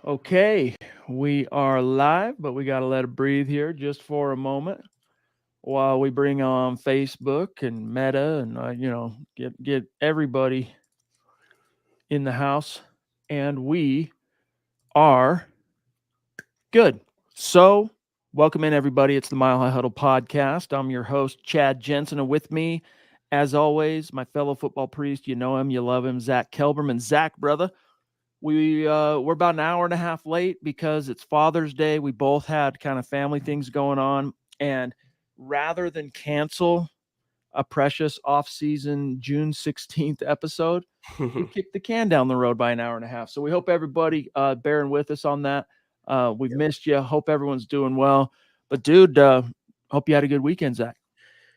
Okay, we are live, but we got to let it breathe here just for a moment while we bring on Facebook and Meta and get everybody in the house, and we are good. So, welcome in everybody. It's the Mile High Huddle podcast. I'm your host Chad Jensen, and with me, as always, my fellow football priest. You know him, you love him, Zack Kelberman. Zach, brother. We're about an hour and a half late because it's Father's Day. We both had kind of family things going on, and rather than cancel a precious off-season June 16th episode, we kicked the can down the road by an hour and a half. So we hope everybody bearing with us on that. We've missed you. Hope everyone's doing well. But dude, hope you had a good weekend, Zach.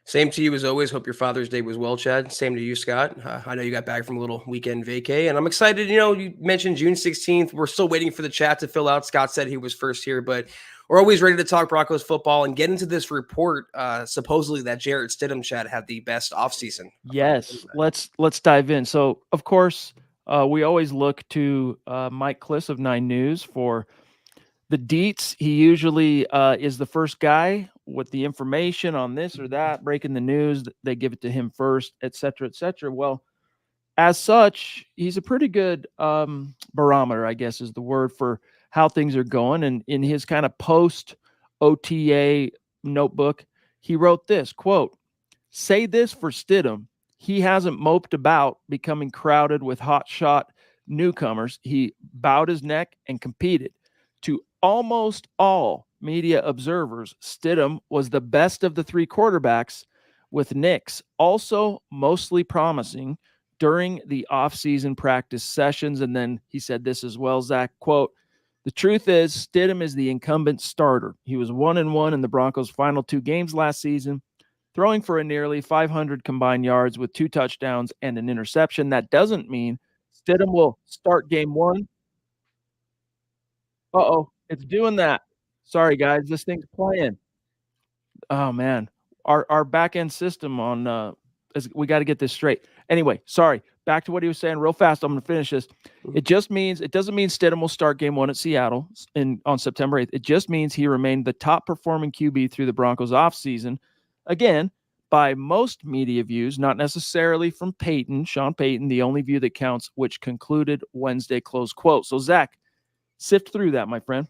Same to you as always. Hope your Father's Day was well, Chad. Same to you, Scott. I know you got back from a little weekend vacay, and I'm excited. You mentioned June 16th. We're still waiting for the chat to fill out. Scott said he was first here, but we're always ready to talk Broncos football and get into this report, supposedly that Jarrett Stidham, Chad, had the best offseason. Yes, let's dive in. So, of course, we always look to Mike Kliss of 9 News for the deets. He usually is the first guy with the information on this or that, breaking the news. They give it to him first, et cetera, et cetera. Well, as such, he's a pretty good barometer, I guess is the word, for how things are going. And in his kind of post OTA notebook, he wrote this quote, "Say this for Stidham. He hasn't moped about becoming crowded with hotshot newcomers. He bowed his neck and competed. To almost all media observers, Stidham was the best of the 3 quarterbacks, with Nix also mostly promising during the offseason practice sessions." And then he said this as well, Zach, quote, "The truth is Stidham is the incumbent starter. He was 1-1 in the Broncos' final 2 games last season, throwing for a nearly 500 combined yards with 2 touchdowns and an interception. That doesn't mean Stidham will start game 1. Uh-oh, it's doing that. Sorry, guys, this thing's playing. Oh, man. Our back-end system on, we gotta get this straight. Anyway, sorry. Back to what he was saying real fast. I'm gonna finish this. It doesn't mean Stidham will start game 1 at Seattle on September 8th. It just means he remained the top-performing QB through the Broncos offseason. Again, by most media views, not necessarily from Sean Payton, the only view that counts, which concluded Wednesday, close quote. So, Zach, sift through that, my friend.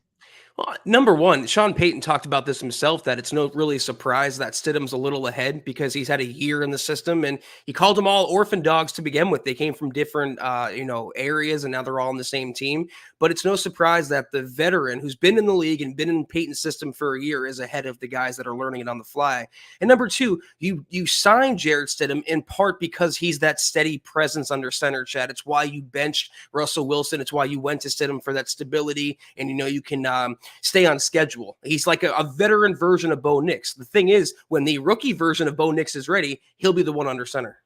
Well, number one, Sean Payton talked about this himself, that it's no really surprise that Stidham's a little ahead because he's had a year in the system, and he called them all orphan dogs to begin with. They came from different, areas, and now they're all on the same team. But it's no surprise that the veteran who's been in the league and been in Payton's system for a year is ahead of the guys that are learning it on the fly. And number two, you signed Jarrett Stidham in part because he's that steady presence under center, Chad. It's why you benched Russell Wilson. It's why you went to Stidham for that stability, and you can stay on schedule. He's like a veteran version of Bo Nix. The thing is, when the rookie version of Bo Nix is ready, he'll be the one under center.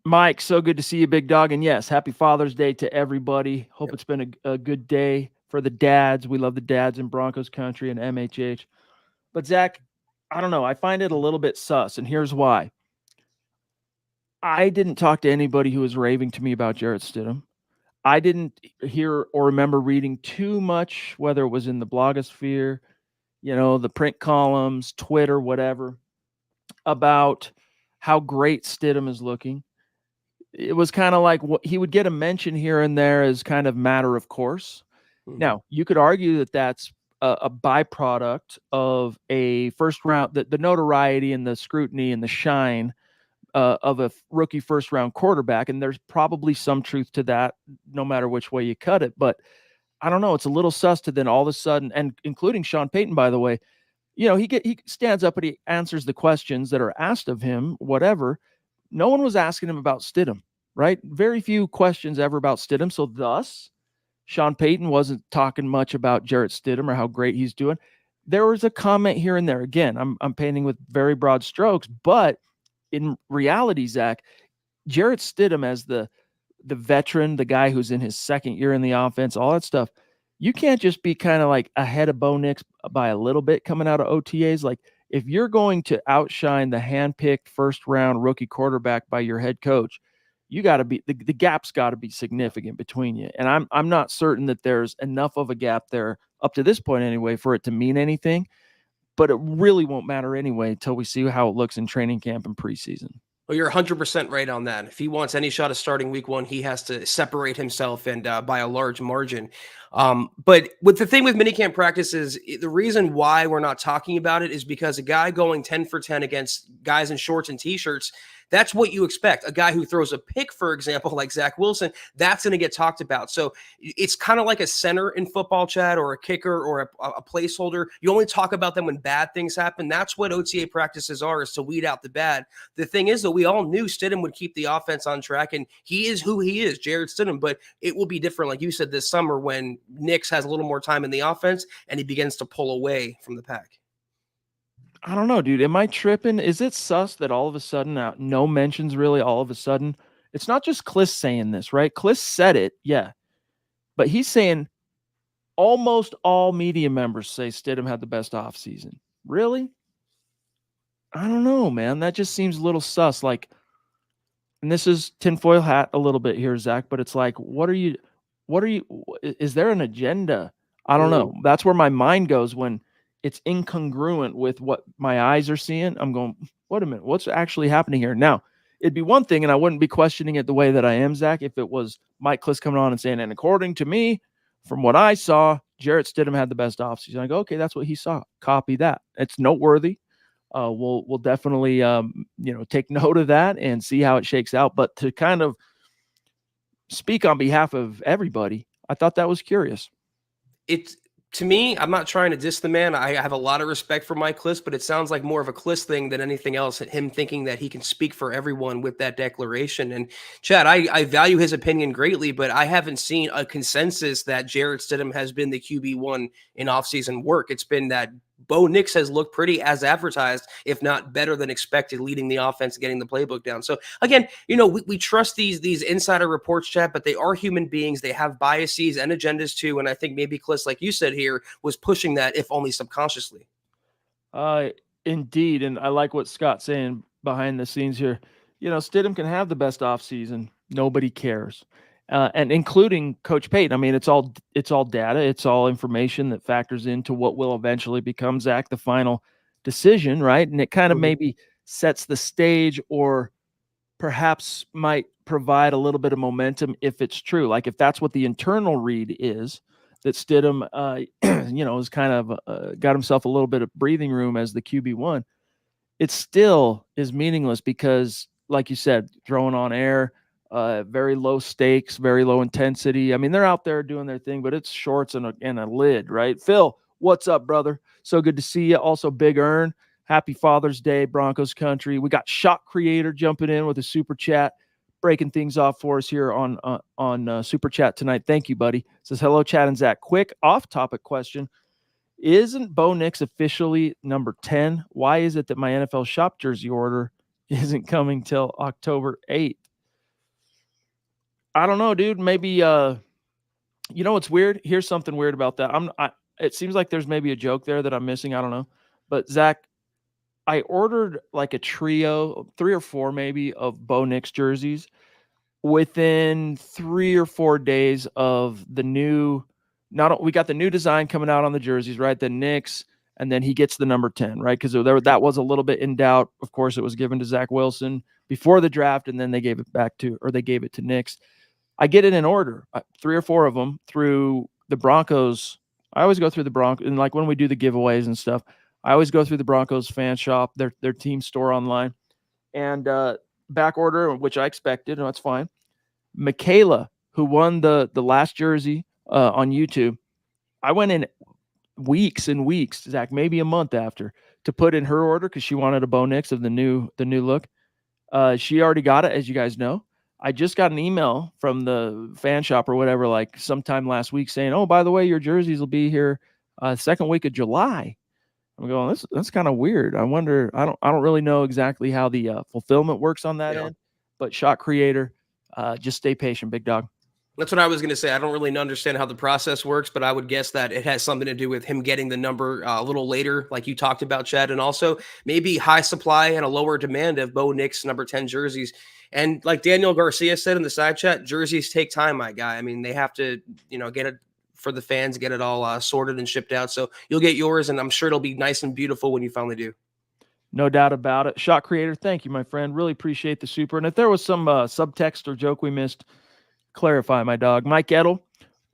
Mike, so good to see you, big dog. And yes, happy Father's Day to everybody. Hope it's been a good day for the dads. We love the dads in Broncos country and MHH. But Zach, I don't know. I find it a little bit sus, and here's why. I didn't talk to anybody who was raving to me about Jarrett Stidham. I didn't hear or remember reading too much, whether it was in the blogosphere, the print columns, Twitter, whatever, about how great Stidham is looking. It was kind of like he would get a mention here and there as kind of matter of course. Mm-hmm. Now, you could argue that that's a byproduct of a first round, the notoriety and the scrutiny and the shine of a rookie first round quarterback. And there's probably some truth to that, no matter which way you cut it. But I don't know. It's a little sus to then all of a sudden, and including Sean Payton, by the way, he stands up and he answers the questions that are asked of him, whatever. No one was asking him about Stidham, right? Very few questions ever about Stidham. So thus, Sean Payton wasn't talking much about Jarrett Stidham or how great he's doing. There was a comment here and there. Again, I'm painting with very broad strokes, but in reality, Zach, Jarrett Stidham as the veteran, the guy who's in his second year in the offense, all that stuff, you can't just be kind of like ahead of Bo Nix by a little bit coming out of OTAs. Like, if you're going to outshine the handpicked first-round rookie quarterback by your head coach, you got to be the gap's got to be significant between you. And I'm not certain that there's enough of a gap there up to this point anyway for it to mean anything. But it really won't matter anyway until we see how it looks in training camp and preseason. Well, you're 100% right on that. If he wants any shot of starting week 1, he has to separate himself and by a large margin. But with the thing with minicamp practices, the reason why we're not talking about it is because a guy going 10 for 10 against guys in shorts and t-shirts, that's what you expect. A guy who throws a pick, for example, like Zach Wilson, that's going to get talked about. So it's kind of like a center in football, Chad, or a kicker or a placeholder. You only talk about them when bad things happen. That's what OTA practices are, is to weed out the bad. The thing is, though, we all knew Stidham would keep the offense on track, and he is who he is, Jarrett Stidham. But it will be different, like you said, this summer when Nix has a little more time in the offense and he begins to pull away from the pack. I don't know, dude. Am I tripping? Is it sus that all of a sudden, no mentions really all of a sudden? It's not just Kliss saying this, right? Kliss said it, yeah. But he's saying almost all media members say Stidham had the best offseason. Really? I don't know, man. That just seems a little sus. Like, and this is tinfoil hat a little bit here, Zach, but it's like, is there an agenda? I don't know. That's where my mind goes when it's incongruent with what my eyes are seeing. I'm going, wait a minute, what's actually happening here? Now, it'd be one thing, and I wouldn't be questioning it the way that I am, Zach, if it was Mike Kliss coming on and saying, and according to me, from what I saw, Jarrett Stidham had the best offseason. I go, okay, that's what he saw. Copy that. It's noteworthy. We'll definitely take note of that and see how it shakes out. But to kind of speak on behalf of everybody, I thought that was curious. It's, to me, I'm not trying to diss the man. I have a lot of respect for Mike Kliss, but it sounds like more of a Kliss thing than anything else. Him thinking that he can speak for everyone with that declaration. And Chad, I value his opinion greatly, but I haven't seen a consensus that Jarrett Stidham has been the QB1 in offseason work. It's been that Bo Nix has looked pretty as advertised, if not better than expected, leading the offense, getting the playbook down. So again, we trust these insider reports, Chad, but they are human beings. They have biases and agendas too. And I think maybe Kliss, like you said here, was pushing that, if only subconsciously. Indeed. And I like what Scott's saying behind the scenes here. Stidham can have the best offseason. Nobody cares. And including Coach Payton. I mean, it's all data. It's all information that factors into what will eventually become, Zach, the final decision, right? And it kind of maybe sets the stage, or perhaps might provide a little bit of momentum if it's true. Like if that's what the internal read is, that Stidham, is kind of got himself a little bit of breathing room as the QB1. It still is meaningless because, like you said, throwing on air. Very low stakes, very low intensity. I mean, they're out there doing their thing, but it's shorts and a lid, right? Phil, what's up, brother? So good to see you. Also, Big Earn, happy Father's Day, Broncos country. We got Shot Creator jumping in with a super chat, breaking things off for us here on super chat tonight. Thank you, buddy. Says hello, Chad and Zach. Quick off-topic question: isn't Bo Nix officially number 10? Why is it that my NFL shop jersey order isn't coming till October 8th? I don't know, dude. Maybe what's weird? Here's something weird about that. It seems like there's maybe a joke there that I'm missing. I don't know. But Zach, I ordered like a trio, 3 or 4 maybe, of Bo Nix jerseys within 3 or 4 days of the new. We got the new design coming out on the jerseys, right? The Nix, and then he gets the number 10, right? Because that was a little bit in doubt. Of course, it was given to Zach Wilson before the draft, and then they gave it to Nix. I get it in order, 3 or 4 of them through the Broncos. I always go through the Broncos, and like when we do the giveaways and stuff, I always go through the Broncos fan shop, their team store online, and back order, which I expected, and that's fine. Michaela, who won the last jersey on YouTube, I went in weeks and weeks, Zach, maybe a month after, to put in her order because she wanted a Bo Nix of the new look. She already got it, as you guys know. I just got an email from the fan shop or whatever, like sometime last week, saying, "Oh, by the way, your jerseys will be here second week of July." I'm going, that's kind of weird. I wonder. I don't really know exactly how the fulfillment works on that end. But Shot Creator, just stay patient, big dog. That's what I was going to say. I don't really understand how the process works, but I would guess that it has something to do with him getting the number a little later, like you talked about, Chad, and also maybe high supply and a lower demand of Bo Nix number 10 jerseys. And like Daniel Garcia said in the side chat, jerseys take time, my guy. I mean, they have to, get it for the fans, get it all sorted and shipped out. So you'll get yours, and I'm sure it'll be nice and beautiful when you finally do. No doubt about it. Shot creator, thank you, my friend. Really appreciate the super. And if there was some subtext or joke we missed, clarify, my dog. Mike Edel,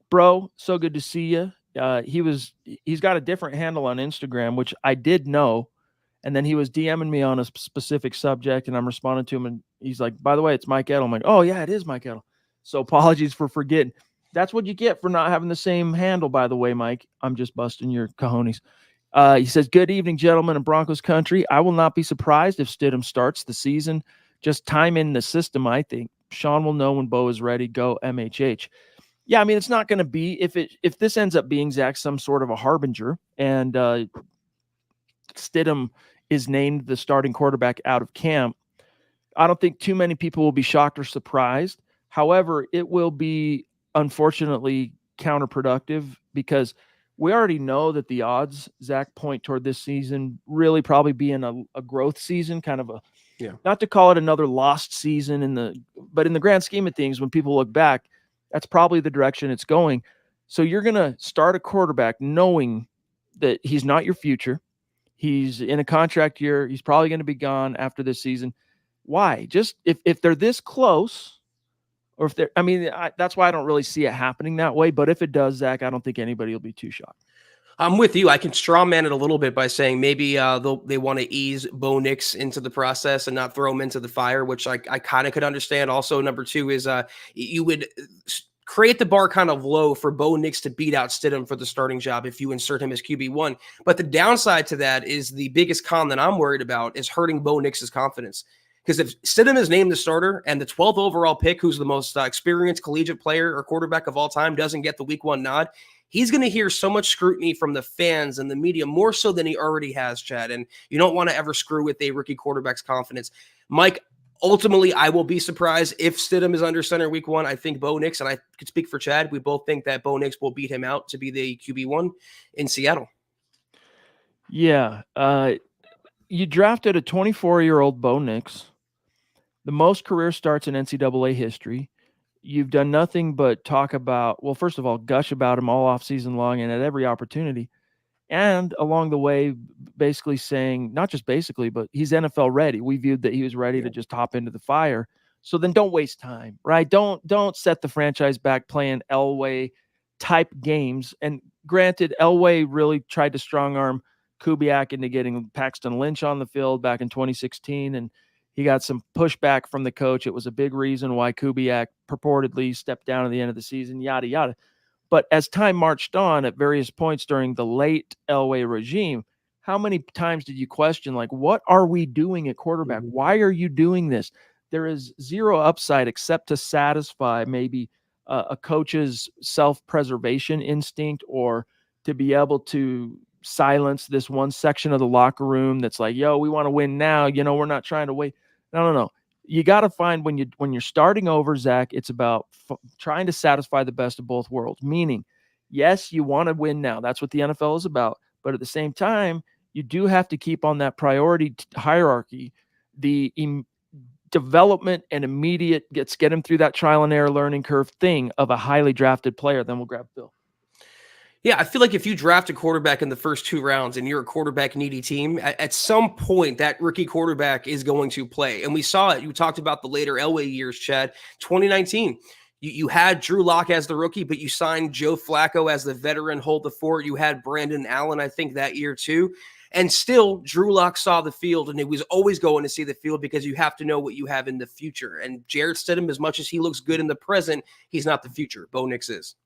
bro, so good to see you. He's got a different handle on Instagram, which I did know. And then he was DMing me on a specific subject, and I'm responding to him, and he's like, by the way, it's Mike Edel. I'm like, oh, yeah, it is Mike Edel. So apologies for forgetting. That's what you get for not having the same handle, by the way, Mike. I'm just busting your cojones. He says, good evening, gentlemen in Broncos country. I will not be surprised if Stidham starts the season. Just time in the system, I think. Sean will know when Bo is ready. Go MHH. Yeah, I mean, it's not going to be, if this ends up being, Zach, some sort of a harbinger, and Stidham is named the starting quarterback out of camp, I don't think too many people will be shocked or surprised. However, it will be, unfortunately, counterproductive because we already know that the odds, Zach, point toward this season really probably being a growth season, kind of not to call it another lost season but in the grand scheme of things, when people look back, that's probably the direction it's going. So you're going to start a quarterback knowing that he's not your future. He's in a contract year. He's probably going to be gone after this season. Why? Just if they're this close, or if they're, that's why I don't really see it happening that way. But if it does, Zach, I don't think anybody will be too shocked. I'm with you. I can strawman it a little bit by saying maybe they want to ease Bo Nix into the process and not throw him into the fire, which I kind of could understand. Also, number two is you would create the bar kind of low for Bo Nix to beat out Stidham for the starting job if you insert him as QB1. But the downside to that is the biggest con that I'm worried about is hurting Bo Nix's confidence. Because if Stidham is named the starter and the 12th overall pick, who's the most experienced collegiate player or quarterback of all time, doesn't get the week one nod, he's going to hear so much scrutiny from the fans and the media, more so than he already has, Chad. And you don't want to ever screw with a rookie quarterback's confidence. Mike, ultimately, I will be surprised if Stidham is under center week one. I think Bo Nix, and I could speak for Chad, we both think that Bo Nix will beat him out to be the QB1 in Seattle. Yeah. You drafted a 24-year-old Bo Nix, the most career starts in NCAA history. You've done nothing but talk about, well, first of all, gush about him all offseason long and at every opportunity. And along the way, basically saying, not just basically, but he's NFL ready. We viewed that he was ready to just hop into the fire. So then don't waste time, right? Don't set the franchise back playing Elway type games. And granted, Elway really tried to strong arm Kubiak into getting Paxton Lynch on the field back in 2016. And he got some pushback from the coach. It was a big reason why Kubiak purportedly stepped down at the end of the season, yada, yada. But as time marched on at various points during the late Elway regime, how many times did you question, like, what are we doing at quarterback? Why are you doing this? There is zero upside except to satisfy maybe a coach's self-preservation instinct, or to be able to silence this one section of the locker room that's like, yo, we want to win now. We're not trying to wait. No. You got to find when you're starting over, Zach, it's about trying to satisfy the best of both worlds. Meaning, yes, you want to win now. That's what the NFL is about. But at the same time, you do have to keep on that priority hierarchy, the development and immediate get him through that trial and error learning curve thing of a highly drafted player. Then we'll grab Phil. Yeah, I feel like if you draft a quarterback in the first 2 rounds and you're a quarterback needy team, at some point that rookie quarterback is going to play. And we saw it. You talked about the later Elway years, Chad. 2019, you had Drew Lock as the rookie, but you signed Joe Flacco as the veteran, hold the fort. You had Brandon Allen, I think, that year too. And still, Drew Lock saw the field, and it was always going to see the field because you have to know what you have in the future. And Jarrett Stidham, as much as he looks good in the present, he's not the future. Bo Nix is.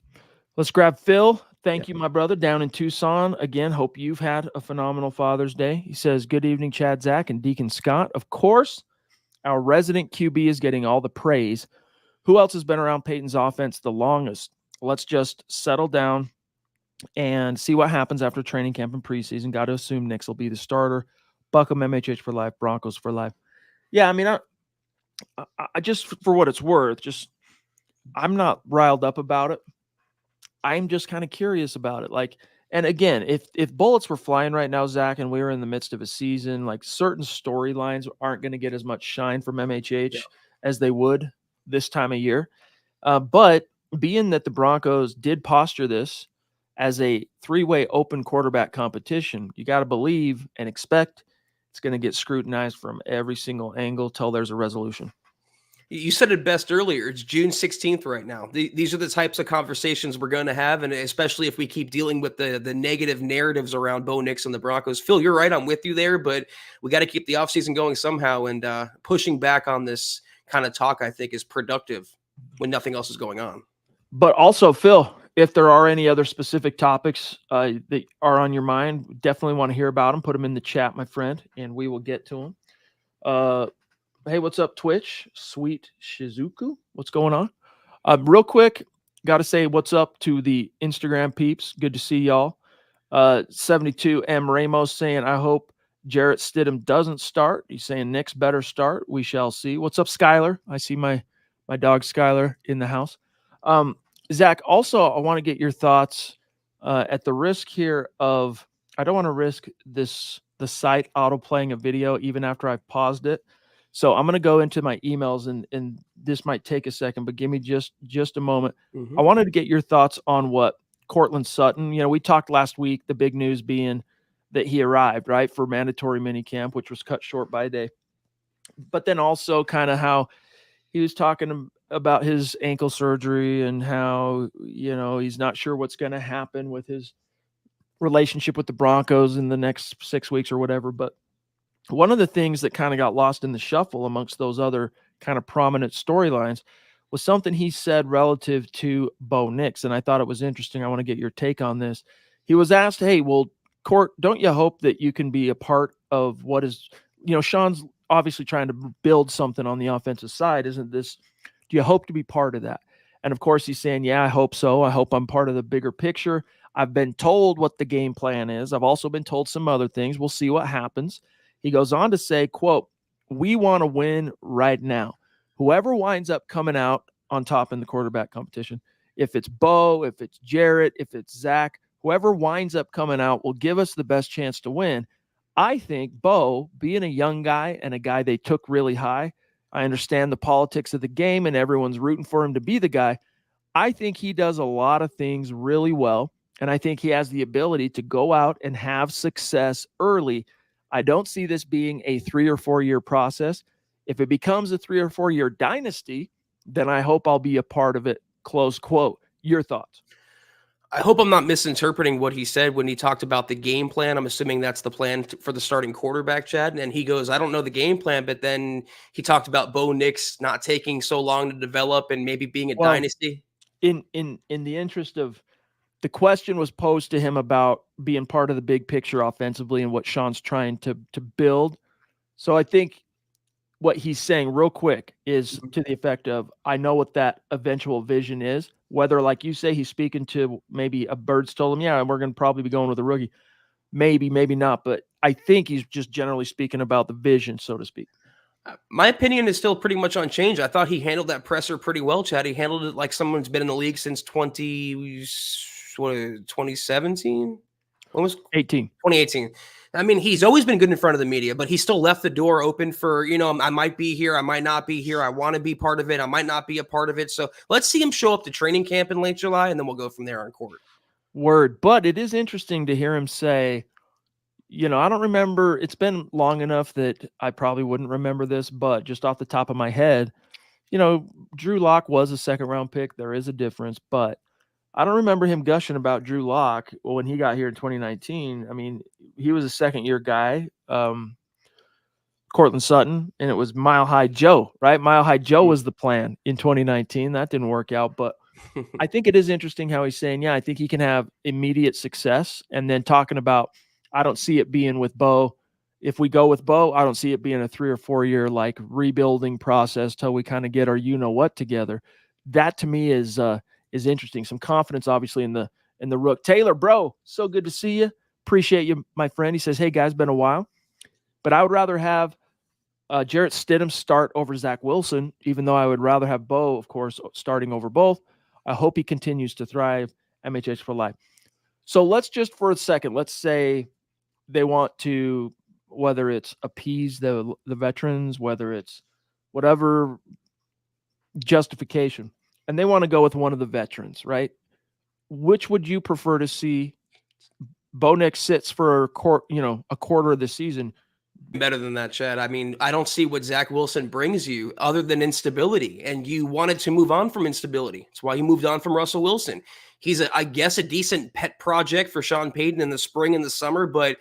Let's grab Phil. Thank you, my brother, down in Tucson. Again, hope you've had a phenomenal Father's Day. He says, good evening, Chad, Zach, and Deacon Scott. Of course, our resident QB is getting all the praise. Who else has been around Peyton's offense the longest? Let's just settle down and see what happens after training camp and preseason. Got to assume Nix will be the starter. Buckham, MHH for life, Broncos for life. Yeah, I mean, I just, for what it's worth, just I'm not riled up about it. I'm just kind of curious about it. Like, and again, if bullets were flying right now, Zach, and we were in the midst of a season, like certain storylines aren't going to get as much shine from MHH as they would this time of year. But being that the Broncos did posture this as a three-way open quarterback competition, you got to believe and expect it's going to get scrutinized from every single angle till there's a resolution. You said it best earlier. It's June 16th right now. These are the types of conversations we're going to have, and especially if we keep dealing with the negative narratives around Bo Nix and the Broncos. Phil, you're right. I'm with you there, but we got to keep the offseason going somehow, and pushing back on this kind of talk, I think, is productive when nothing else is going on. But also, Phil, if there are any other specific topics that are on your mind, definitely want to hear about them. Put them in the chat, my friend, and we will get to them. Hey, what's up, Twitch? Sweet Shizuku, what's going on? Real quick, got to say what's up to the Instagram peeps. Good to see y'all. 72 M Ramos saying, I hope Jarrett Stidham doesn't start. He's saying Nick's better start. We shall see. What's up, Skylar? I see my dog Skylar in the house. Zach, also, I want to get your thoughts at the risk here of, I don't want to risk the site auto playing a video even after I've paused it. So I'm going to go into my emails, and this might take a second, but give me just a moment. Mm-hmm. I wanted to get your thoughts on what Courtland Sutton, we talked last week, the big news being that he arrived, right, for mandatory minicamp, which was cut short by a day. But then also kind of how he was talking about his ankle surgery and how, he's not sure what's going to happen with his relationship with the Broncos in the next 6 weeks or whatever. But one of the things that kind of got lost in the shuffle amongst those other kind of prominent storylines was something he said relative to Bo Nix. And I thought it was interesting. I want to get your take on this. He was asked, hey, well, Court, don't you hope that you can be a part of what is, Sean's obviously trying to build something on the offensive side. Isn't this, do you hope to be part of that? And of course he's saying, yeah, I hope so. I hope I'm part of the bigger picture. I've been told what the game plan is. I've also been told some other things. We'll see what happens. He goes on to say, quote, we want to win right now. Whoever winds up coming out on top in the quarterback competition, if it's Bo, if it's Jarrett, if it's Zach, whoever winds up coming out will give us the best chance to win. I think Bo, being a young guy and a guy they took really high, I understand the politics of the game and everyone's rooting for him to be the guy. I think he does a lot of things really well, and I think he has the ability to go out and have success early. I don't see this being a 3 or 4 year process. If it becomes a 3 or 4 year dynasty, then I hope I'll be a part of it. Close quote. Your thoughts? I hope I'm not misinterpreting what he said when he talked about the game plan. I'm assuming that's the plan for the starting quarterback, Chad. And he goes, I don't know the game plan, but then he talked about Bo Nix not taking so long to develop and maybe being a dynasty. In the interest of, the question was posed to him about being part of the big picture offensively and what Sean's trying to build. So I think what he's saying real quick is to the effect of, I know what that eventual vision is. Whether, like you say, he's speaking to maybe a Birds told him, yeah, we're going to probably be going with a rookie. Maybe not. But I think he's just generally speaking about the vision, so to speak. My opinion is still pretty much unchanged. I thought he handled that presser pretty well, Chad. He handled it like someone's been in the league since 2017? When was 18? 2018. I mean, he's always been good in front of the media, but he still left the door open for, I might be here, I might not be here, I want to be part of it, I might not be a part of it. So let's see him show up to training camp in late July, and then we'll go from there on court. Word. But it is interesting to hear him say, I don't remember, it's been long enough that I probably wouldn't remember this, but just off the top of my head, Drew Lock was a second-round pick. There is a difference, but I don't remember him gushing about Drew Lock when he got here in 2019. I mean, he was a second-year guy, Courtland Sutton, and it was Mile High Joe, right? Mile High Joe was the plan in 2019. That didn't work out, but I think it is interesting how he's saying, yeah, I think he can have immediate success, and then talking about, I don't see it being with Bo. If we go with Bo, I don't see it being a 3 or 4 year like rebuilding process till we kind of get our what together. That to me is interesting. Some confidence, obviously, in the rook. Taylor, bro, so good to see you. Appreciate you, my friend. He says, hey guys, been a while, but I would rather have Jarrett Stidham start over Zach Wilson, even though I would rather have Bo, of course, starting over both. I hope he continues to thrive. MHH for life. So let's just for a second, let's say they want to, whether it's appease the veterans, whether it's whatever justification, and they want to go with one of the veterans, right? Which would you prefer to see? Bo Nix sits for a quarter of the season. Better than that, Chad. I mean, I don't see what Zach Wilson brings you other than instability, and you wanted to move on from instability. That's why you moved on from Russell Wilson. He's, I guess, a decent pet project for Sean Payton in the spring and the summer, but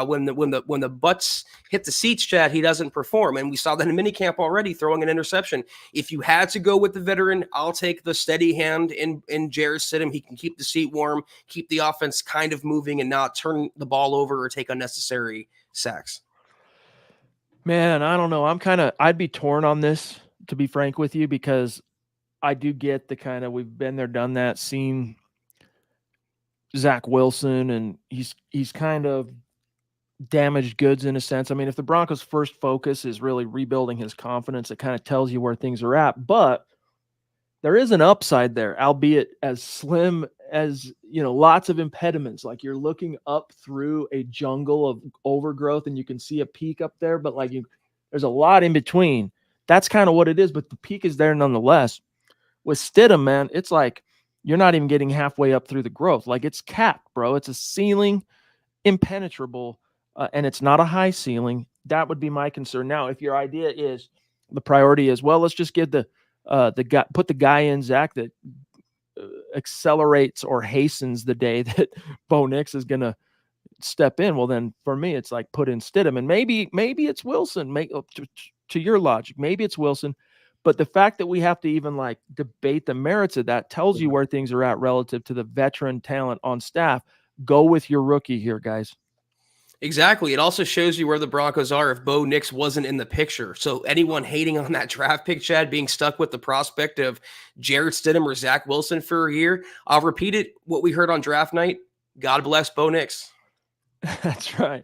when the butts hit the seats, Chad, he doesn't perform, and we saw that in minicamp already, throwing an interception. If you had to go with the veteran, I'll take the steady hand in Jarrett Stidham. He can keep the seat warm, keep the offense kind of moving, and not turn the ball over or take unnecessary sacks. Man, I don't know. I'd be torn on this, to be frank with you, because I do get the kind of, we've been there, done that, seen Zach Wilson, and he's kind of damaged goods in a sense. I mean, if the Broncos' first focus is really rebuilding his confidence, it kind of tells you where things are at. But there is an upside there, albeit as slim as, lots of impediments. Like, you're looking up through a jungle of overgrowth and you can see a peak up there, but there's a lot in between. That's kind of what it is, but the peak is there nonetheless. With Stidham, man, it's like you're not even getting halfway up through the growth. Like, it's capped, bro. It's a ceiling, impenetrable, and it's not a high ceiling. That would be my concern. Now, if your idea is, the priority is, well, let's just give the guy, put the guy in, Zach, that accelerates or hastens the day that Bo Nix is going to step in. Well, then for me, it's like put in Stidham, and maybe it's Wilson. To your logic, maybe it's Wilson. But the fact that we have to even debate the merits of that tells you where things are at relative to the veteran talent on staff. Go with your rookie here, guys. Exactly. It also shows you where the Broncos are if Bo Nix wasn't in the picture. So anyone hating on that draft pick, Chad, being stuck with the prospect of Jarrett Stidham or Zach Wilson for a year, I'll repeat it, what we heard on draft night. God bless Bo Nix. That's right.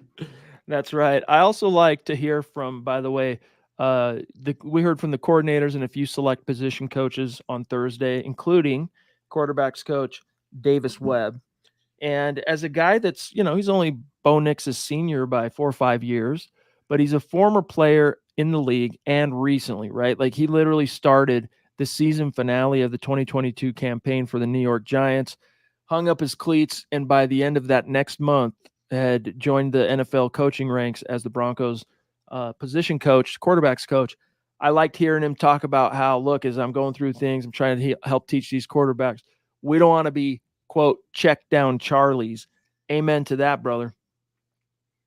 That's right. I also like to hear from, by the way, we heard from the coordinators and a few select position coaches on Thursday, including quarterbacks coach Davis Webb. And as a guy that's, he's only Bo Nix's senior by 4 or 5 years, but he's a former player in the league and recently, right? Like, he literally started the season finale of the 2022 campaign for the New York Giants, hung up his cleats, and by the end of that next month had joined the NFL coaching ranks as the Broncos position coach, quarterbacks coach. I liked hearing him talk about how, look, as I'm going through things, I'm trying to help teach these quarterbacks. We don't want to be, quote, check down Charlies. Amen to that, brother.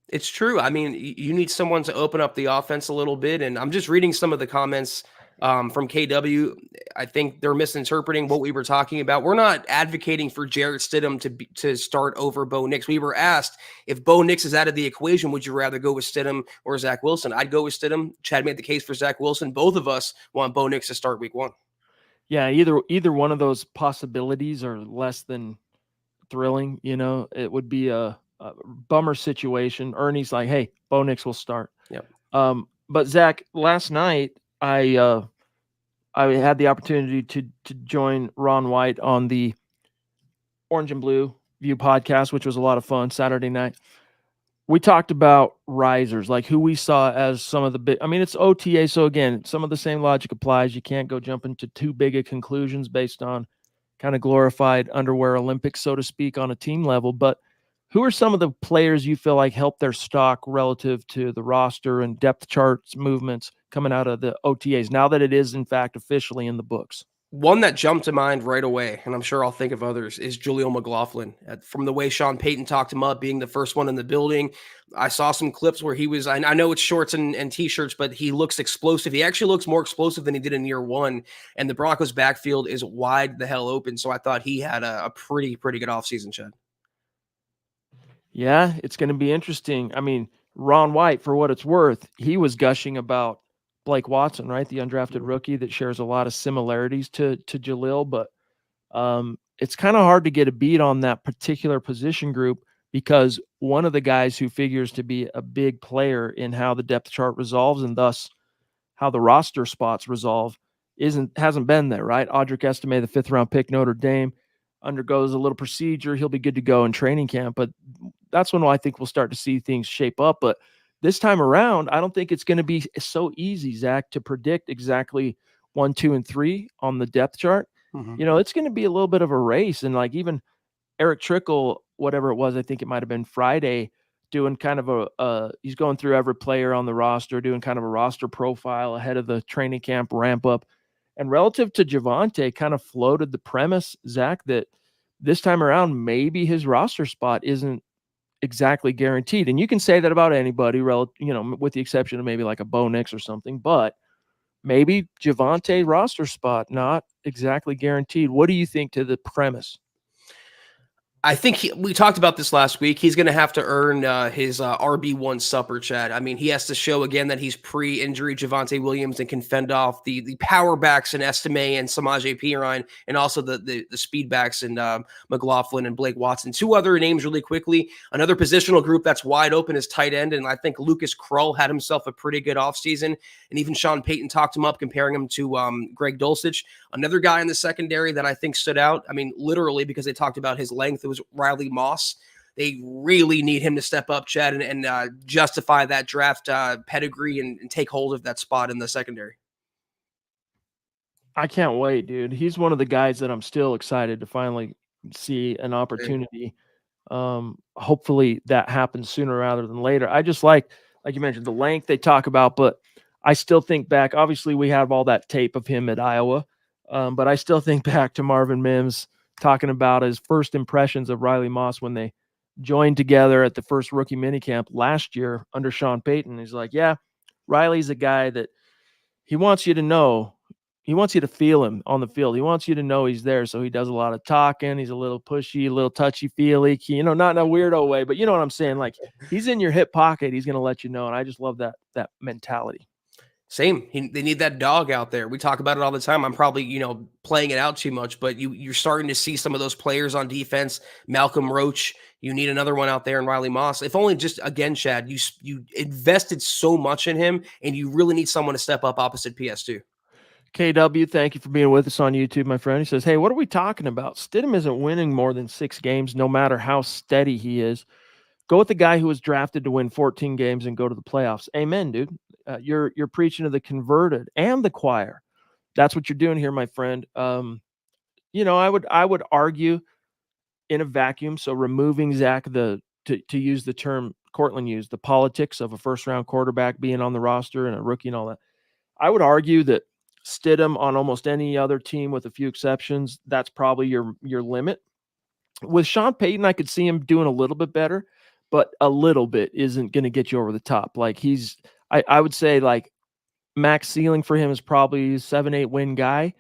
It's true. I mean, you need someone to open up the offense a little bit. And I'm just reading some of the comments from KW. I think they're misinterpreting what we were talking about. We're not advocating for Jarrett Stidham to start over Bo Nix. We were asked, if Bo Nix is out of the equation, would you rather go with Stidham or Zach Wilson? I'd go with Stidham. Chad made the case for Zach Wilson. Both of us want Bo Nix to start week 1. Yeah, either one of those possibilities are less than thrilling. It would be a bummer situation. Ernie's like, hey, Bo Nix will start. Yep. But Zach, last night I had the opportunity to join Ron White on the Orange and Blue View podcast, which was a lot of fun Saturday night. We talked about risers, like who we saw as some of the big, it's OTA. So again, some of the same logic applies. You can't go jump into too big of conclusions based on kind of glorified underwear Olympics, so to speak, on a team level. But who are some of the players you feel like helped their stock relative to the roster and depth charts movements coming out of the OTAs, now that it is, in fact, officially in the books? One that jumped to mind right away, and I'm sure I'll think of others, is Julio McLaughlin. From the way Sean Payton talked him up, being the first one in the building, I saw some clips where he was, I know it's shorts and T-shirts, but he looks explosive. He actually looks more explosive than he did in year 1, and the Broncos backfield is wide the hell open, so I thought he had a pretty good offseason, Chad. Yeah, it's going to be interesting. Ron White, for what it's worth, he was gushing about Blake Watson, right? The undrafted rookie that shares a lot of similarities to Jalil, but it's kind of hard to get a beat on that particular position group because one of the guys who figures to be a big player in how the depth chart resolves and thus how the roster spots resolve hasn't been there, right? Audric Estime, the 5th-round pick, Notre Dame, undergoes a little procedure. He'll be good to go in training camp, but that's when I think we'll start to see things shape up. But this time around, I don't think it's going to be so easy, Zach, to predict exactly 1, 2, and 3 on the depth chart. It's going to be a little bit of a race. And like even Eric Trickle, whatever it was, I think it might have been Friday, doing kind of he's going through every player on the roster, doing kind of a roster profile ahead of the training camp ramp up. And relative to Javonte, kind of floated the premise, Zach, that this time around, maybe his roster spot isn't exactly guaranteed. And you can say that about anybody, with the exception of maybe like a Bo Nix or something, but maybe Javonte roster spot, not exactly guaranteed. What do you think to the premise? I think we talked about this last week. He's going to have to earn his RB1 supper, Chad. I mean, he has to show again that he's pre-injury Javonte Williams and can fend off the power backs in Estime and Samaje Perine, and also the speed backs in McLaughlin and Blake Watson. 2 other names really quickly. Another positional group that's wide open is tight end, and I think Lucas Krull had himself a pretty good offseason, and even Sean Payton talked him up, comparing him to Greg Dulcich. Another guy in the secondary that I think stood out, I mean, literally because they talked about his length, was Riley Moss. They really need him to step up, Chad, and justify that draft pedigree and take hold of that spot in the secondary. I can't wait, dude. He's one of the guys that I'm still excited to finally see an opportunity. Hopefully that happens sooner rather than later. I just like you mentioned, the length they talk about, but I still think back. Obviously, we have all that tape of him at Iowa, but I still think back to Marvin Mims talking about his first impressions of Riley Moss when they joined together at the first rookie minicamp last year under Sean Payton. He's like, yeah, Riley's a guy that he wants you to know. He wants you to feel him on the field. He wants you to know he's there. So he does a lot of talking. He's a little pushy, a little touchy-feely, not in a weirdo way, but you know what I'm saying? Like, he's in your hip pocket. He's going to let you know. And I just love that mentality. Same. They need that dog out there. We talk about it all the time. I'm probably, playing it out too much, but you're starting to see some of those players on defense. Malcolm Roach, you need another one out there in Riley Moss. If only just, again, Chad, you invested so much in him, and you really need someone to step up opposite PS2. KW, thank you for being with us on YouTube, my friend. He says, hey, what are we talking about? Stidham isn't winning more than 6 games, no matter how steady he is. Go with the guy who was drafted to win 14 games and go to the playoffs. Amen, dude. You're preaching to the converted and the choir. That's what you're doing here, my friend. I would argue in a vacuum. So removing Zach, to use the term Courtland used, the politics of a first-round quarterback being on the roster and a rookie and all that. I would argue that Stidham on almost any other team, with a few exceptions, that's probably your limit. With Sean Payton, I could see him doing a little bit better, but a little bit isn't going to get you over the top. Like I would say like max ceiling for him is probably 7-8 win guy.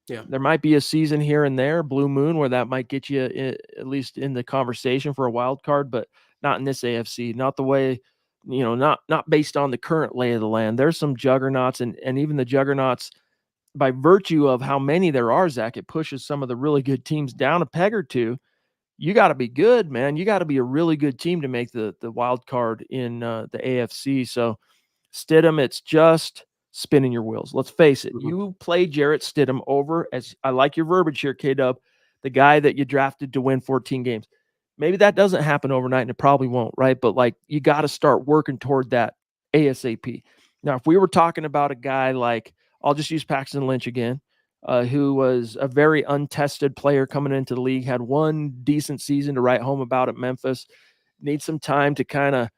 Yeah. There might be a season here and there, blue moon, where that might get you at least in the conversation for a wild card, but not in this AFC, not the way, not based on the current lay of the land. There's some juggernauts, and even the juggernauts, by virtue of how many there are, Zach, it pushes some of the really good teams down a peg or two. You got to be good, man. You got to be a really good team to make the wild card in the AFC. So Stidham, it's just spinning your wheels. Let's face it. Mm-hmm. You play Jarrett Stidham over, as I like your verbiage here, K-Dub, the guy that you drafted to win 14 games. Maybe that doesn't happen overnight, and it probably won't, right? But like, you got to start working toward that ASAP. Now, if we were talking about a guy like, I'll just use Paxton Lynch again, who was a very untested player coming into the league, had one decent season to write home about at Memphis, needs some time to kind of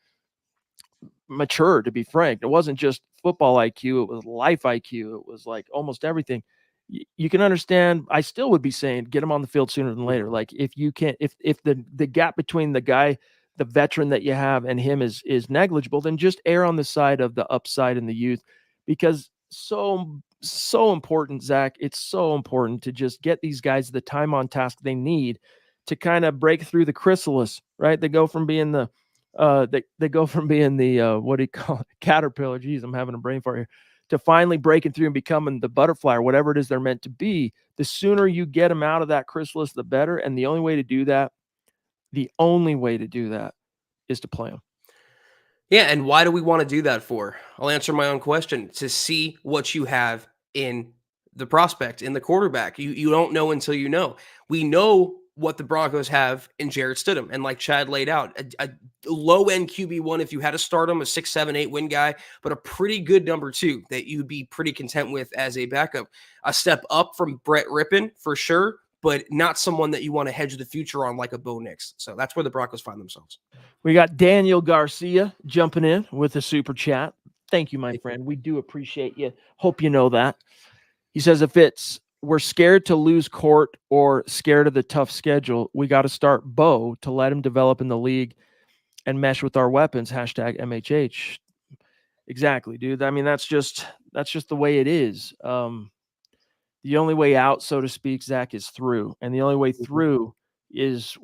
mature, to be frank. It wasn't just football IQ, it was life IQ. It was like almost everything. You can understand. I still would be saying get him on the field sooner than later. Like, if you can't, if the gap between the guy, the veteran that you have, and him is negligible, then just err on the side of the upside in the youth, because so important, Zach. It's so important to just get these guys the time on task they need to kind of break through the chrysalis, right? They go from being the they go from being the what do you call it, caterpillar? Geez, I'm having a brain fart here. To finally breaking through and becoming the butterfly, or whatever it is they're meant to be. The sooner you get them out of that chrysalis, the better. And the only way to do that is to play them. Yeah, and why do we want to do that for? I'll answer my own question. To see what you have in the prospect, in the quarterback. You don't know until you know. We know what the Broncos have in Jarrett Stidham, and like Chad laid out, a low end QB1 if you had to start him, a 6, 7, 8 win guy, but a pretty good number 2 that you'd be pretty content with as a backup. A step up from Brett Rippon for sure, but not someone that you want to hedge the future on like a Bo Nix. So that's where the Broncos find themselves. We got Daniel Garcia jumping in with a super chat. Thank you, my friend. We do appreciate you. Hope you know that. He says, if we're scared to lose Court or scared of the tough schedule, we got to start Bo to let him develop in the league and mesh with our weapons. Hashtag MHH. Exactly, dude. I mean, that's just the way it is. The only way out, so to speak, Zach, is through. And the only way through is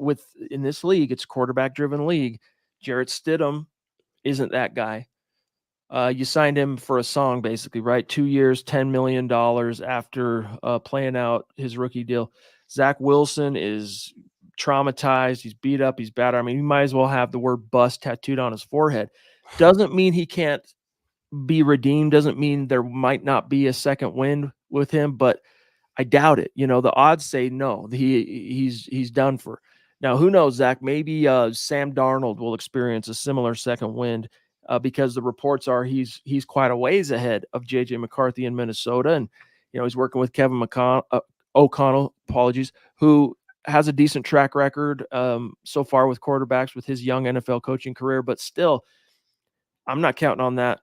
in this league, it's a quarterback-driven league. Jarrett Stidham isn't that guy. You signed him for a song, basically, right? 2 years, $10 million after playing out his rookie deal. Zach Wilson is traumatized. He's beat up. He's battered. I mean, he might as well have the word bust tattooed on his forehead. Doesn't mean he can't be redeemed. Doesn't mean there might not be a second win with him, but I doubt it. You know, the odds say no. He's done for. Now, who knows, Zach? Maybe Sam Darnold will experience a similar second wind because the reports are he's quite a ways ahead of J.J. McCarthy in Minnesota, and he's working with Kevin O'Connell, who has a decent track record so far with quarterbacks with his young NFL coaching career. But still, I'm not counting on that.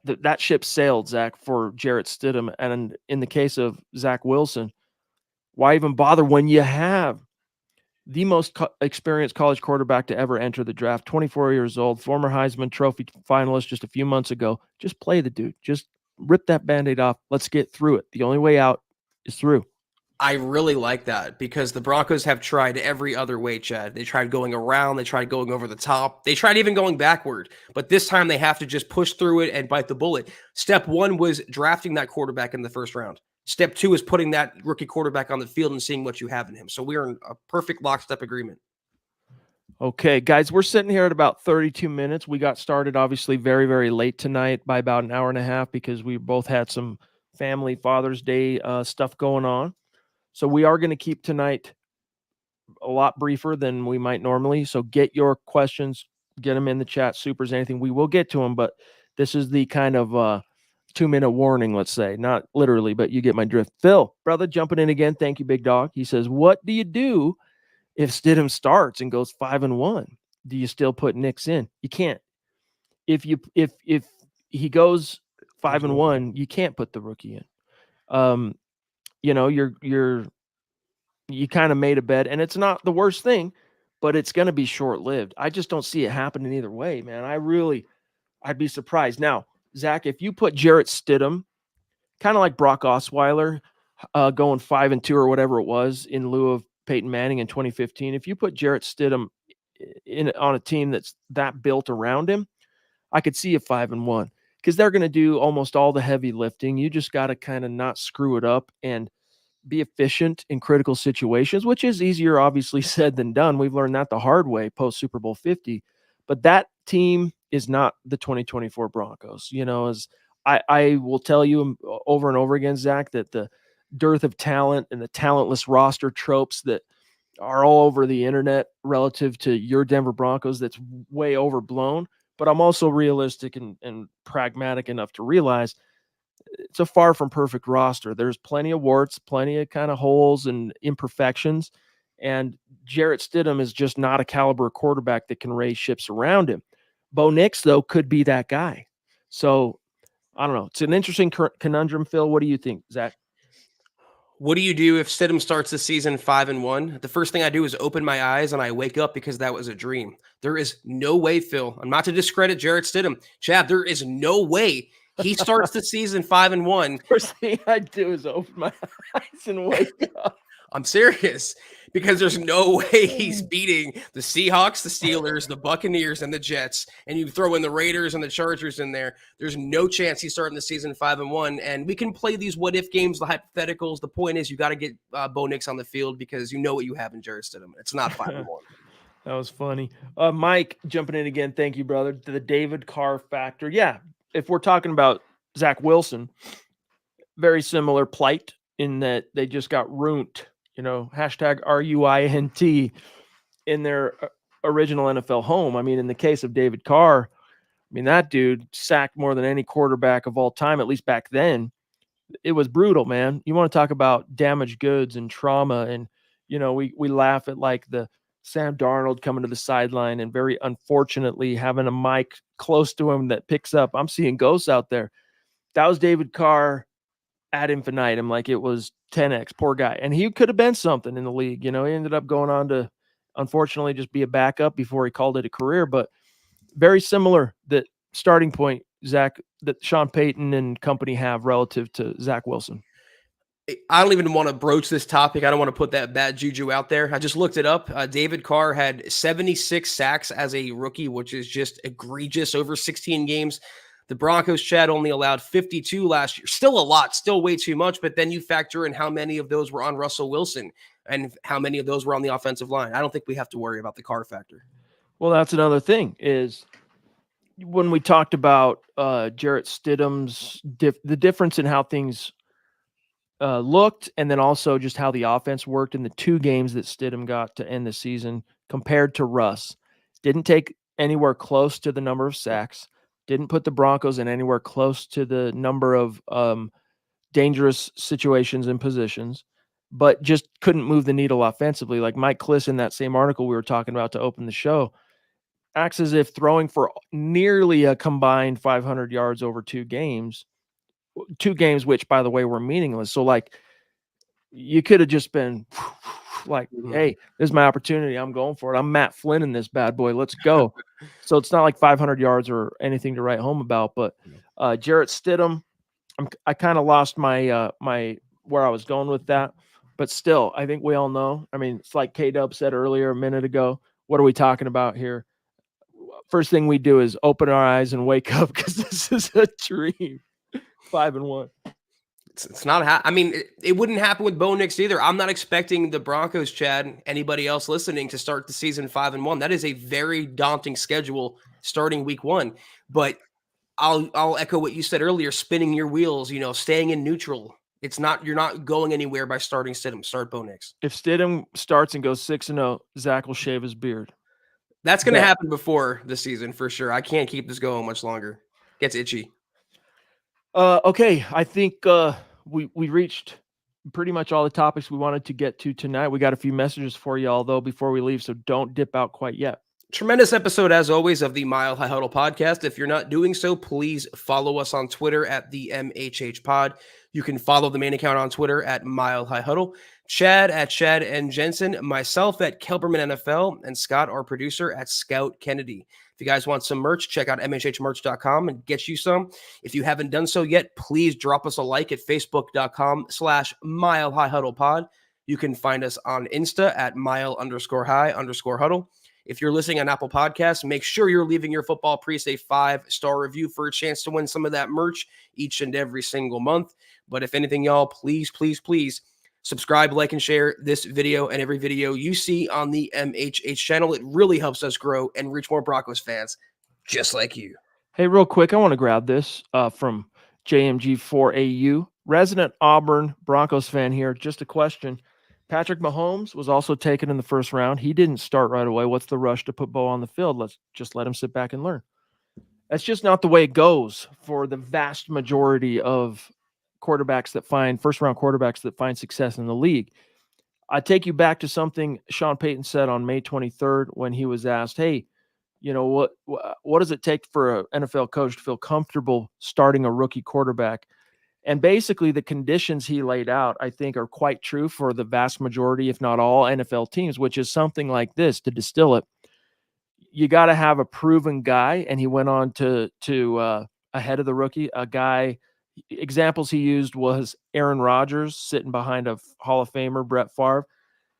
That ship sailed, Zach, for Jarrett Stidham. And in the case of Zach Wilson, why even bother when you have the most experienced college quarterback to ever enter the draft, 24 years old, former Heisman Trophy finalist just a few months ago? Just play the dude. Just rip that Band-Aid off. Let's get through it. The only way out is through. I really like that because the Broncos have tried every other way, Chad. They tried going around. They tried going over the top. They tried even going backward. But this time they have to just push through it and bite the bullet. Step 1 was drafting that quarterback in the first round. Step 2 is putting that rookie quarterback on the field and seeing what you have in him. So we're in a perfect lockstep agreement. Okay, guys, we're sitting here at about 32 minutes. We got started obviously very, very late tonight by about an hour and a half because we both had some family Father's Day stuff going on. So we are going to keep tonight a lot briefer than we might normally. So get your questions, get them in the chat, supers, anything. We will get to them, but this is the kind of 2-minute warning, let's say. Not literally, but you get my drift. Phil, brother, jumping in again. Thank you, big dog. He says, what do you do if Stidham starts and goes 5-1? Do you still put Nix in? You can't. If he goes 5-1, you can't put the rookie in. You kind of made a bed, and it's not the worst thing, but it's going to be short-lived. I just don't see it happening either way, man. I'd be surprised. Now, Zach, if you put Jarrett Stidham, kind of like Brock Osweiler, going 5-2 or whatever it was in lieu of Peyton Manning in 2015, if you put Jarrett Stidham on a team that's that built around him, I could see a 5-1 because they're going to do almost all the heavy lifting. You just got to kind of not screw it up and be efficient in critical situations, which is easier, obviously, said than done. We've learned that the hard way post Super Bowl 50. But that team is not the 2024 Broncos. As I will tell you over and over again, Zach, that the dearth of talent and the talentless roster tropes that are all over the internet relative to your Denver Broncos, that's way overblown. But I'm also realistic and pragmatic enough to realize it's a far from perfect roster. There's plenty of warts, plenty of kind of holes and imperfections. And Jarrett Stidham is just not a caliber quarterback that can raise ships around him. Bo Nix, though, could be that guy. So I don't know. It's an interesting conundrum, Phil. What do you think, Zach? What do you do if Stidham starts the season 5-1? The first thing I do is open my eyes and I wake up because that was a dream. There is no way, Phil. I'm not to discredit Jarrett Stidham. Chad, there is no way he starts the season 5-1. First thing I do is open my eyes and wake up. I'm serious because there's no way he's beating the Seahawks, the Steelers, the Buccaneers, and the Jets. And you throw in the Raiders and the Chargers in there. There's no chance he's starting the season 5-1. And we can play these what-if games, the hypotheticals. The point is you got to get Bo Nix on the field because you know what you have in Jarrett Stidham. It's not 5-1. That was funny. Mike jumping in again. Thank you, brother. To the David Carr factor. Yeah. If we're talking about Zach Wilson, very similar plight in that they just got ruined, hashtag RUINT in their original NFL home. I mean, in the case of David Carr, I mean, that dude sacked more than any quarterback of all time, at least back then. It was brutal, man. You want to talk about damaged goods and trauma. And, we laugh at like the Sam Darnold coming to the sideline and very unfortunately having a mic close to him that picks up. I'm seeing ghosts out there. That was David Carr ad infinitum. Like it was 10x, poor guy. And he could have been something in the league. He ended up going on to, unfortunately, just be a backup before he called it a career. But very similar, that starting point, Zach, that Sean Payton and company have relative to Zach Wilson. I don't even want to broach this topic. I don't want to put that bad juju out there. I just looked it up. David Carr had 76 sacks as a rookie, which is just egregious over 16 games. The Broncos, Chad, only allowed 52 last year. Still a lot, still way too much. But then you factor in how many of those were on Russell Wilson and how many of those were on the offensive line. I don't think we have to worry about the Carr factor. Well, that's another thing is when we talked about Jarrett Stidham's the difference in how things looked, and then also just how the offense worked in the 2 games that Stidham got to end the season compared to Russ. Didn't take anywhere close to the number of sacks. Didn't put the Broncos in anywhere close to the number of dangerous situations and positions, but just couldn't move the needle offensively. Like Mike Kliss in that same article we were talking about to open the show, acts as if throwing for nearly a combined 500 yards over 2 games, which, by the way, were meaningless. So, like, you could have just been like, hey, this is my opportunity. I'm going for it. I'm Matt Flynn in this bad boy. Let's go. So it's not like 500 yards or anything to write home about. But Jarrett Stidham, I kind of lost my where I was going with that. But still, I think we all know. I mean, it's like K-Dub said earlier a minute ago. What are we talking about here? First thing we do is open our eyes and wake up because this is a dream. 5-1. It's not. I mean, it wouldn't happen with Bo Nix either. I'm not expecting the Broncos, Chad, anybody else listening, to start the season 5-1. That is a very daunting schedule starting week 1. But I'll echo what you said earlier. Spinning your wheels, staying in neutral. You're not going anywhere by starting Stidham. Start Bo Nix. If Stidham starts and goes 6-0, Zach will shave his beard. That's going to happen before the season for sure. I can't keep this going much longer. Gets itchy. Okay, I think we reached pretty much all the topics we wanted to get to tonight. We got a few messages for you all, though, before we leave, so don't dip out quite yet. Tremendous episode, as always, of the Mile High Huddle podcast. If you're not doing so, please follow us on Twitter at the MHH Pod. You can follow the main account on Twitter at Mile High Huddle. Chad at Chad and Jensen, myself at Kelberman NFL, and Scott, our producer, at Scout Kennedy. If you guys want some merch, check out MHHmerch.com and get you some. If you haven't done so yet, please drop us a like at Facebook.com/Mile High Huddle Pod. You can find us on Insta at Mile_High_Huddle. If you're listening on Apple Podcasts, make sure you're leaving your Football Priest a 5-star review for a chance to win some of that merch each and every single month. But if anything, y'all, please, please, please subscribe, like, and share this video and every video you see on the MHH channel. It really helps us grow and reach more Broncos fans just like you. Hey, real quick, I want to grab this from JMG4AU. Resident Auburn Broncos fan here. Just a question. Patrick Mahomes was also taken in the first round. He didn't start right away. What's the rush to put Bo on the field? Let's just let him sit back and learn. That's just not the way it goes for the vast majority of first-round quarterbacks that find success in the league. I take you back to something Sean Payton said on May 23rd when he was asked, hey, what does it take for an NFL coach to feel comfortable starting a rookie quarterback? And basically the conditions he laid out, I think, are quite true for the vast majority, if not all, NFL teams, which is something like this. To distill it, you got to have a proven guy. And he went on to ahead of the rookie, a guy. Examples he used was Aaron Rodgers sitting behind a Hall of Famer, Brett Favre.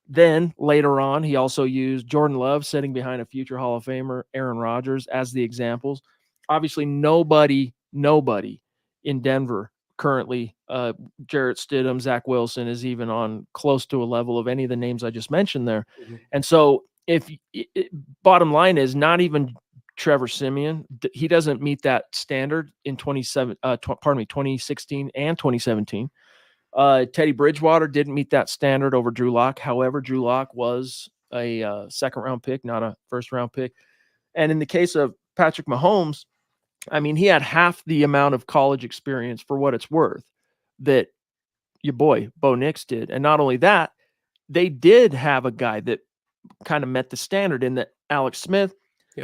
Then later on, he also used Jordan Love sitting behind a future Hall of Famer, Aaron Rodgers, as the examples. Obviously, nobody in Denver currently, Jarrett Stidham, Zach Wilson, is even on close to a level of any of the names I just mentioned there. Mm-hmm. And so bottom line is not even Trevor Siemian, he doesn't meet that standard in 2016 and 2017. Teddy Bridgewater didn't meet that standard over Drew Lock. However, Drew Lock was a second round pick, not a first round pick. And in the case of Patrick Mahomes, I mean, he had half the amount of college experience, for what it's worth, that your boy Bo Nix did. And not only that, they did have a guy that kind of met the standard in that Alex Smith,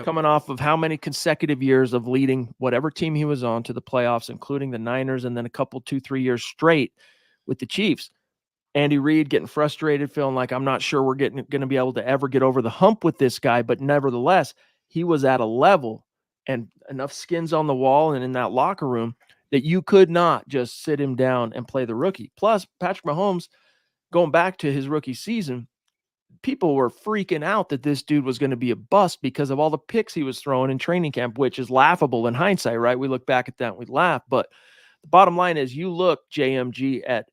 coming off of how many consecutive years of leading whatever team he was on to the playoffs, including the Niners, and then a couple, 2-3 years straight with the Chiefs. Andy Reid getting frustrated, feeling like, I'm not sure we're going to be able to ever get over the hump with this guy. But nevertheless, he was at a level and enough skins on the wall and in that locker room that you could not just sit him down and play the rookie. Plus, Patrick Mahomes, going back to his rookie season, people were freaking out that this dude was going to be a bust because of all the picks he was throwing in training camp, which is laughable in hindsight, right? We look back at that and we laugh. But the bottom line is, you look, JMG, at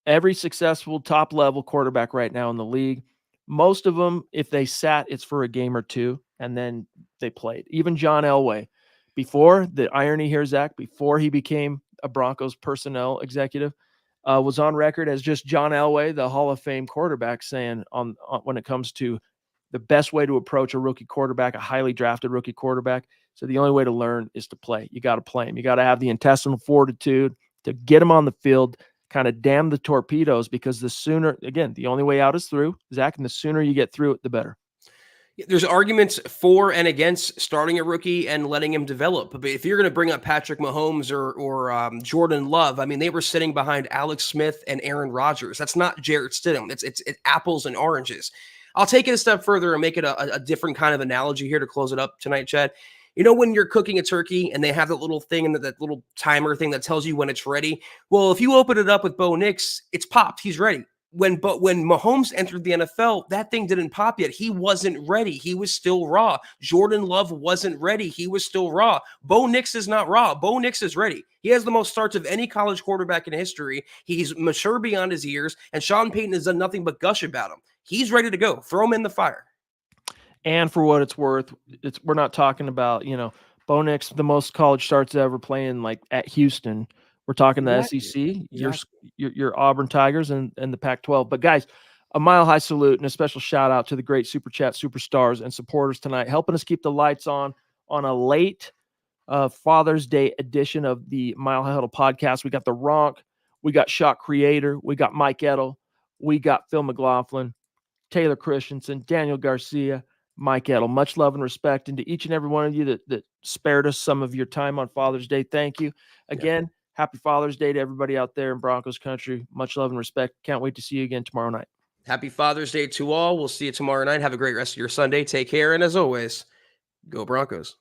every successful top-level quarterback right now in the league. Most of them, if they sat, it's for a game or two, and then they played. Even John Elway, before, the irony here, Zach, before he became a Broncos personnel executive, was on record as just John Elway, the Hall of Fame quarterback, saying on when it comes to the best way to approach a rookie quarterback, a highly drafted rookie quarterback. So the only way to learn is to play. You got to play him. You got to have the intestinal fortitude to get him on the field, kind of damn the torpedoes, because the sooner, again, the only way out is through, Zach, and the sooner you get through it, the better. There's arguments for and against starting a rookie and letting him develop. But if you're going to bring up Patrick Mahomes or Jordan Love, I mean, they were sitting behind Alex Smith and Aaron Rodgers. That's not Jarrett Stidham. It's apples and oranges. I'll take it a step further and make it a different kind of analogy here to close it up tonight, Chad. You know, when you're cooking a turkey and they have that little thing and that little timer thing that tells you when it's ready. Well, if you open it up with Bo Nix, it's popped. He's ready. When Mahomes entered the NFL, that thing didn't pop yet. He wasn't ready. He was still raw. Jordan Love wasn't ready. He was still raw. Bo Nix is not raw. Bo Nix is ready. He has the most starts of any college quarterback in history. He's mature beyond his years, and Sean Payton has done nothing but gush about him. He's ready to go. Throw him in the fire. And for what it's worth, we're not talking about, Bo Nix, the most college starts ever playing like at Houston. We're talking the SEC, your Auburn Tigers and the Pac-12. But guys, a mile-high salute and a special shout-out to the great Super Chat superstars and supporters tonight, helping us keep the lights on a late Father's Day edition of the Mile High Huddle podcast. We got The Ronk, we got Shot Creator, we got Mike Edel, we got Phil McLaughlin, Taylor Christensen, Daniel Garcia, Mike Edel. Much love and respect. And to each and every one of you that spared us some of your time on Father's Day, thank you. Again, happy Father's Day to everybody out there in Broncos country. Much love and respect. Can't wait to see you again tomorrow night. Happy Father's Day to all. We'll see you tomorrow night. Have a great rest of your Sunday. Take care. And as always, go Broncos.